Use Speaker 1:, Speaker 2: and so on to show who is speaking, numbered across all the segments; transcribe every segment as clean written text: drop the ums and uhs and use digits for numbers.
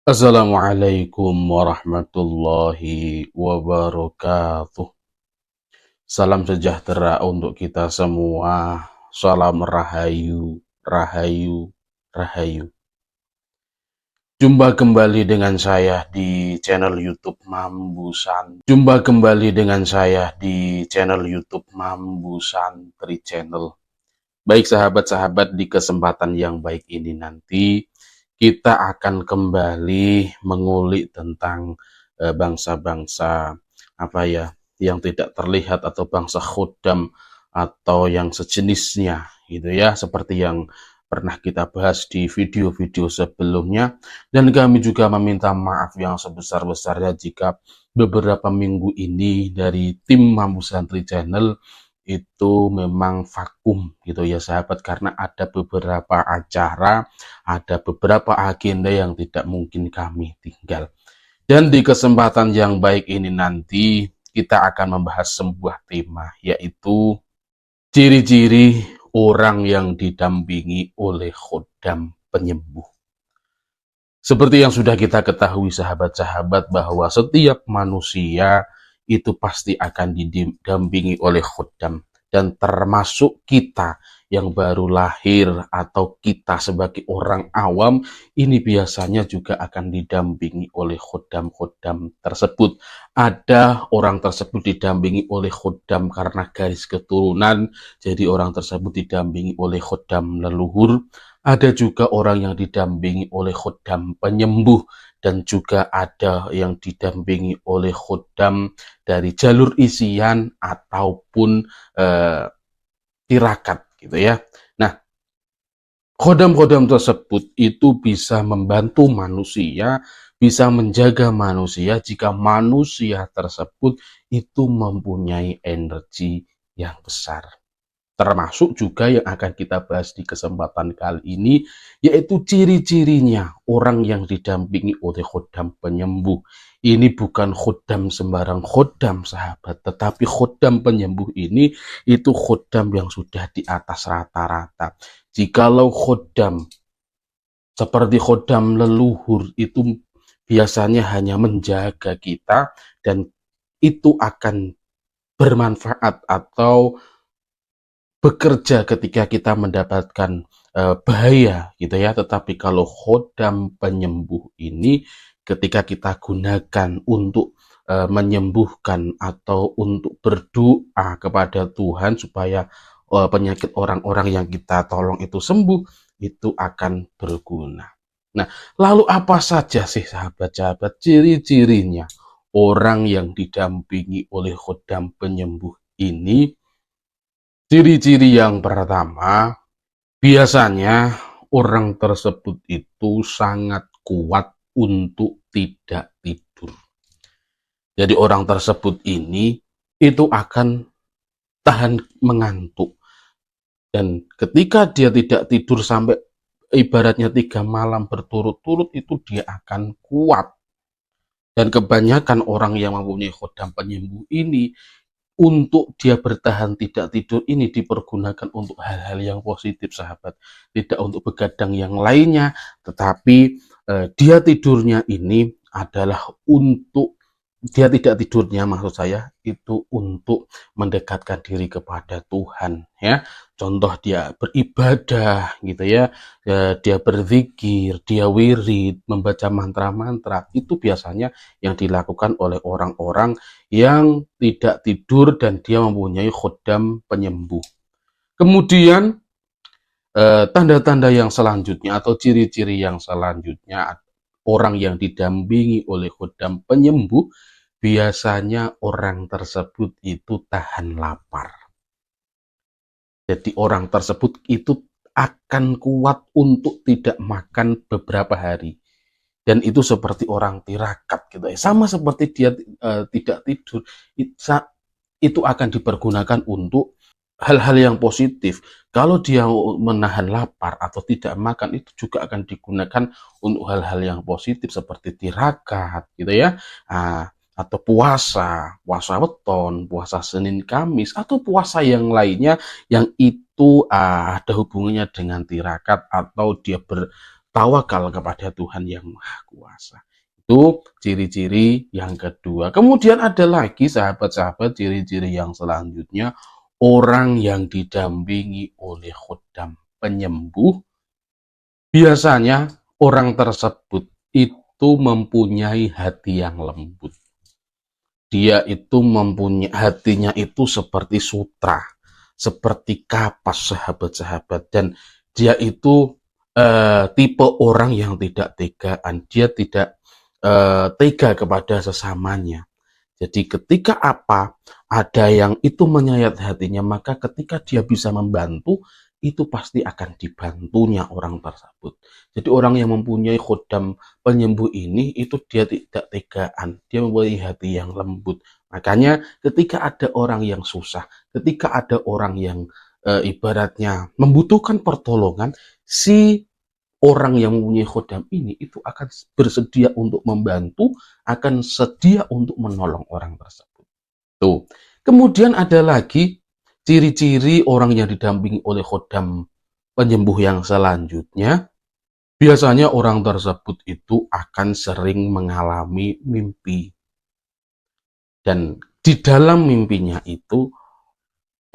Speaker 1: Assalamualaikum warahmatullahi wabarakatuh. Salam sejahtera untuk kita semua. Salam rahayu, rahayu, rahayu. Jumpa kembali dengan saya di channel YouTube Mambu Santri. Jumpa kembali dengan saya di channel YouTube Mambu Santri Channel. Baik sahabat-sahabat, di kesempatan yang baik ini nanti kita akan kembali mengulik tentang bangsa-bangsa yang tidak terlihat, atau bangsa khuddam atau yang sejenisnya gitu ya, seperti yang pernah kita bahas di video-video sebelumnya. Dan kami juga meminta maaf yang sebesar-besarnya jika beberapa minggu ini dari tim Mambu Santri Channel itu memang vakum gitu ya sahabat, karena ada beberapa acara, ada beberapa agenda yang tidak mungkin kami tinggal. Dan di kesempatan yang baik ini nanti kita akan membahas sebuah tema, yaitu ciri-ciri orang yang didampingi oleh khodam penyembuh. Seperti yang sudah kita ketahui sahabat-sahabat, bahwa setiap manusia itu pasti akan didampingi oleh khodam. Dan termasuk kita yang baru lahir atau kita sebagai orang awam, ini biasanya juga akan didampingi oleh khodam-khodam tersebut. Ada orang tersebut didampingi oleh khodam karena garis keturunan, jadi orang tersebut didampingi oleh khodam leluhur. Ada juga orang yang didampingi oleh khodam penyembuh, dan juga ada yang didampingi oleh khodam dari jalur isian ataupun tirakat gitu ya. Nah, khodam-khodam tersebut itu bisa membantu manusia, bisa menjaga manusia jika manusia tersebut itu mempunyai energi yang besar. Termasuk juga yang akan kita bahas di kesempatan kali ini, yaitu ciri-cirinya orang yang didampingi oleh khodam penyembuh. Ini bukan khodam sembarang khodam sahabat, tetapi khodam penyembuh ini itu khodam yang sudah di atas rata-rata. Jikalau khodam seperti khodam leluhur itu biasanya hanya menjaga kita, dan itu akan bermanfaat atau bekerja ketika kita mendapatkan bahaya gitu ya. Tetapi kalau khodam penyembuh ini ketika kita gunakan untuk menyembuhkan atau untuk berdoa kepada Tuhan supaya penyakit orang-orang yang kita tolong itu sembuh, itu akan berguna. Nah, lalu apa saja sih sahabat-sahabat ciri-cirinya orang yang didampingi oleh khodam penyembuh ini? Ciri-ciri yang pertama, biasanya orang tersebut itu sangat kuat untuk tidak tidur. Jadi orang tersebut ini itu akan tahan mengantuk. Dan ketika dia tidak tidur sampai ibaratnya 3 malam berturut-turut, itu dia akan kuat. Dan kebanyakan orang yang mempunyai khodam penyembuh ini, untuk dia bertahan tidak tidur ini dipergunakan untuk hal-hal yang positif sahabat, tidak untuk begadang yang lainnya, tetapi dia tidurnya ini adalah untuk dia tidak tidurnya, maksud saya itu untuk mendekatkan diri kepada Tuhan ya. Contoh dia beribadah gitu ya, dia berzikir, dia wirid, membaca mantra-mantra, itu biasanya yang dilakukan oleh orang-orang yang tidak tidur dan dia mempunyai khodam penyembuh. Kemudian tanda-tanda yang selanjutnya atau ciri-ciri yang selanjutnya, orang yang didampingi oleh khodam penyembuh, biasanya orang tersebut itu tahan lapar. Jadi orang tersebut itu akan kuat untuk tidak makan beberapa hari. Dan itu seperti orang tirakat gitu ya. Sama seperti dia tidak tidur, itu akan dipergunakan untuk hal-hal yang positif. Kalau dia menahan lapar atau tidak makan, itu juga akan digunakan untuk hal-hal yang positif seperti tirakat gitu ya. Atau puasa weton, puasa Senin Kamis, atau puasa yang lainnya yang itu ada hubungannya dengan tirakat atau dia tawakal kepada Tuhan yang Maha Kuasa. Itu ciri-ciri yang kedua. Kemudian ada lagi sahabat-sahabat ciri-ciri yang selanjutnya, orang yang didampingi oleh khodam penyembuh. Biasanya orang tersebut itu mempunyai hati yang lembut. Dia itu mempunyai hatinya itu seperti sutra, seperti kapas sahabat-sahabat, dan dia itu tipe orang yang tidak tegaan, dia tidak tega kepada sesamanya. Jadi ketika ada yang itu menyayat hatinya, maka ketika dia bisa membantu, itu pasti akan dibantunya orang tersebut. Jadi orang yang mempunyai khodam penyembuh ini, itu dia tidak tegaan, dia mempunyai hati yang lembut. Makanya ketika ada orang yang susah, ketika ada orang yang ibaratnya membutuhkan pertolongan, si orang yang mempunyai khodam ini itu akan bersedia untuk membantu, akan sedia untuk menolong orang tersebut. Tuh. Kemudian ada lagi ciri-ciri orang yang didampingi oleh khodam penyembuh yang selanjutnya. Biasanya orang tersebut itu akan sering mengalami mimpi. Dan di dalam mimpinya itu,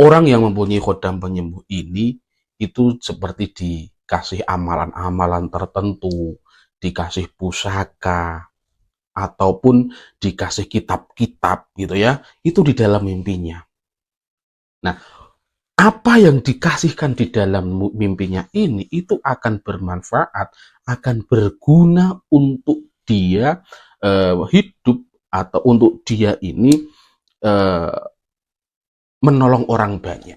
Speaker 1: orang yang mempunyai khodam penyembuh ini itu seperti dikasih amalan-amalan tertentu, dikasih pusaka, ataupun dikasih kitab-kitab gitu ya, itu di dalam mimpinya. Nah, apa yang dikasihkan di dalam mimpinya ini itu akan bermanfaat, akan berguna untuk dia hidup, atau untuk dia ini menolong orang banyak.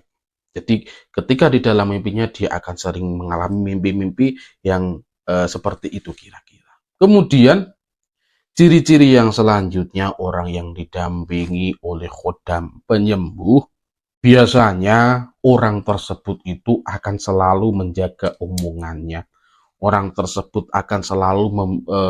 Speaker 1: Jadi ketika di dalam mimpinya dia akan sering mengalami mimpi-mimpi yang seperti itu kira-kira. Kemudian ciri-ciri yang selanjutnya, orang yang didampingi oleh khodam penyembuh, biasanya orang tersebut itu akan selalu menjaga omongannya. Orang tersebut akan selalu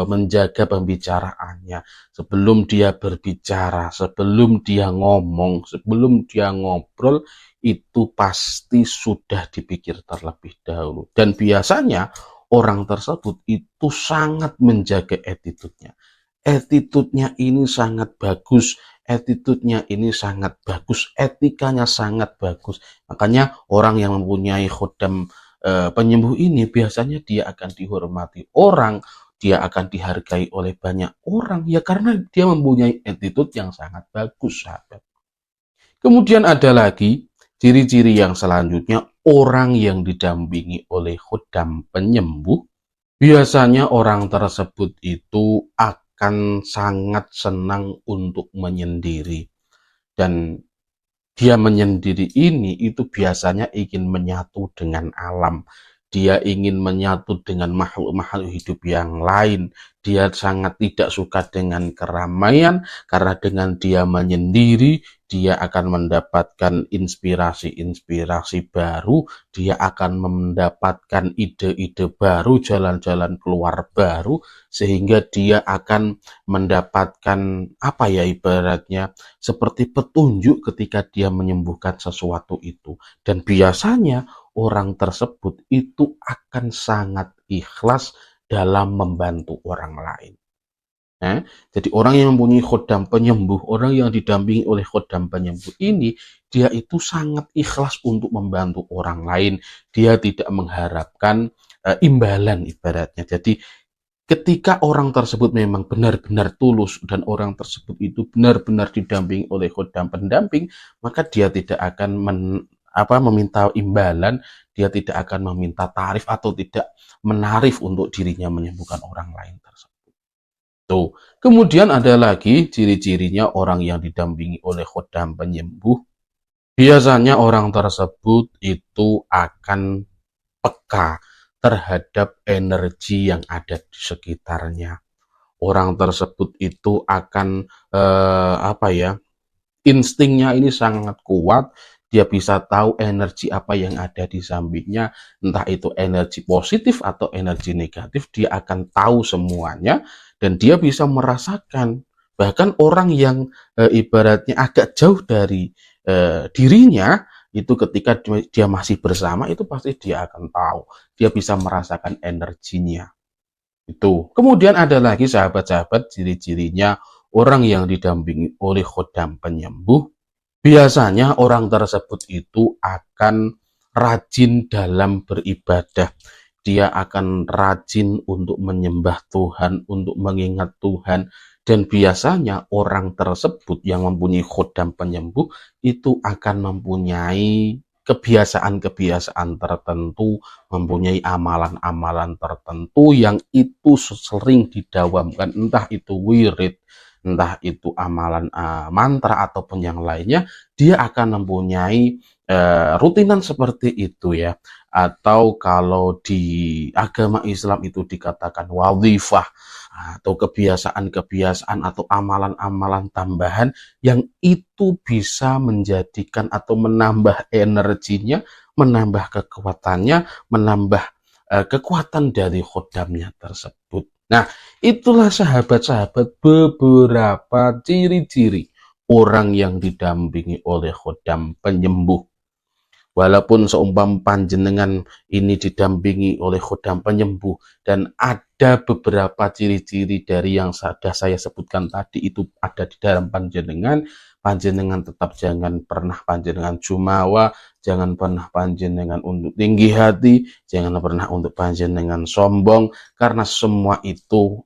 Speaker 1: menjaga pembicaraannya. Sebelum dia berbicara, sebelum dia ngomong, sebelum dia ngobrol, itu pasti sudah dipikir terlebih dahulu. Dan biasanya orang tersebut itu sangat menjaga attitude-nya. Attitude-nya ini sangat bagus, attitude-nya ini sangat bagus, etikanya sangat bagus. Makanya orang yang mempunyai khodam penyembuh ini biasanya dia akan dihormati orang, dia akan dihargai oleh banyak orang, ya karena dia mempunyai attitude yang sangat bagus, sahabat. Kemudian ada lagi ciri-ciri yang selanjutnya, orang yang didampingi oleh khodam penyembuh. Biasanya orang tersebut itu akan sangat senang untuk menyendiri. Dan dia menyendiri ini itu biasanya ingin menyatu dengan alam. Dia ingin menyatu dengan makhluk-makhluk hidup yang lain. Dia sangat tidak suka dengan keramaian, karena dengan dia menyendiri, dia akan mendapatkan inspirasi-inspirasi baru, dia akan mendapatkan ide-ide baru, jalan-jalan keluar baru, sehingga dia akan mendapatkan apa ya, ibaratnya seperti petunjuk ketika dia menyembuhkan sesuatu itu. Dan biasanya orang tersebut itu akan sangat ikhlas dalam membantu orang lain. Nah, jadi orang yang mempunyai khodam penyembuh, orang yang didampingi oleh khodam penyembuh ini, dia itu sangat ikhlas untuk membantu orang lain. Dia tidak mengharapkan imbalan ibaratnya. Jadi ketika orang tersebut memang benar-benar tulus dan orang tersebut itu benar-benar didampingi oleh khodam pendamping, maka dia tidak akan meminta imbalan, dia tidak akan meminta tarif atau tidak menarif untuk dirinya menyembuhkan orang lain tersebut. Tuh. Kemudian ada lagi ciri-cirinya orang yang didampingi oleh khodam penyembuh. Biasanya orang tersebut itu akan peka terhadap energi yang ada di sekitarnya. Orang tersebut itu akan instingnya ini sangat kuat. Dia bisa tahu energi apa yang ada di sampingnya, entah itu energi positif atau energi negatif, dia akan tahu semuanya dan dia bisa merasakan. Bahkan orang yang ibaratnya agak jauh dari dirinya, itu ketika dia masih bersama, itu pasti dia akan tahu. Dia bisa merasakan energinya. Itu. Kemudian ada lagi sahabat-sahabat ciri-cirinya orang yang didampingi oleh khodam penyembuh. Biasanya orang tersebut itu akan rajin dalam beribadah. Dia akan rajin untuk menyembah Tuhan, untuk mengingat Tuhan. Dan biasanya orang tersebut yang mempunyai khodam penyembuh itu akan mempunyai kebiasaan-kebiasaan tertentu, mempunyai amalan-amalan tertentu yang itu sering didawamkan, entah itu wirid, entah itu amalan mantra ataupun yang lainnya, dia akan mempunyai rutinan seperti itu ya. Atau kalau di agama Islam itu dikatakan wadhifah atau kebiasaan-kebiasaan atau amalan-amalan tambahan yang itu bisa menjadikan atau menambah energinya, menambah kekuatannya, menambah kekuatan dari khodamnya tersebut. Nah, itulah sahabat-sahabat beberapa ciri-ciri orang yang didampingi oleh khodam penyembuh. Walaupun seumpam panjenengan ini didampingi oleh khodam penyembuh dan ada beberapa ciri-ciri dari yang sudah saya sebutkan tadi itu ada di dalam panjenengan, panjenengan tetap jangan pernah panjenengan jumawa, jangan pernah panjenengan untuk tinggi hati, jangan pernah untuk panjenengan sombong, karena semua itu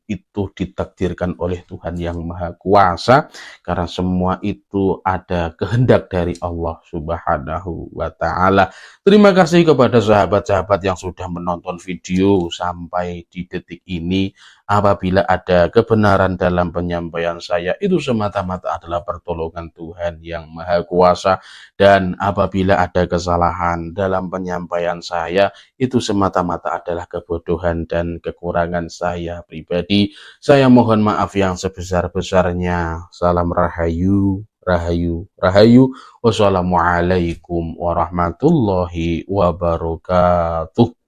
Speaker 1: ditakdirkan oleh Tuhan yang Maha Kuasa, karena semua itu ada kehendak dari Allah Subhanahu wa Ta'ala. Terima kasih kepada sahabat-sahabat yang sudah menonton video sampai di detik ini. Apabila ada kebenaran dalam penyampaian saya, itu semata-mata adalah pertolongan Tuhan yang Maha Kuasa. Dan apabila ada kesalahan dalam penyampaian saya, itu semata-mata adalah kebodohan dan kekurangan saya pribadi. Saya mohon maaf yang sebesar-besarnya. Salam rahayu, rahayu, rahayu. Wassalamualaikum warahmatullahi wabarakatuh.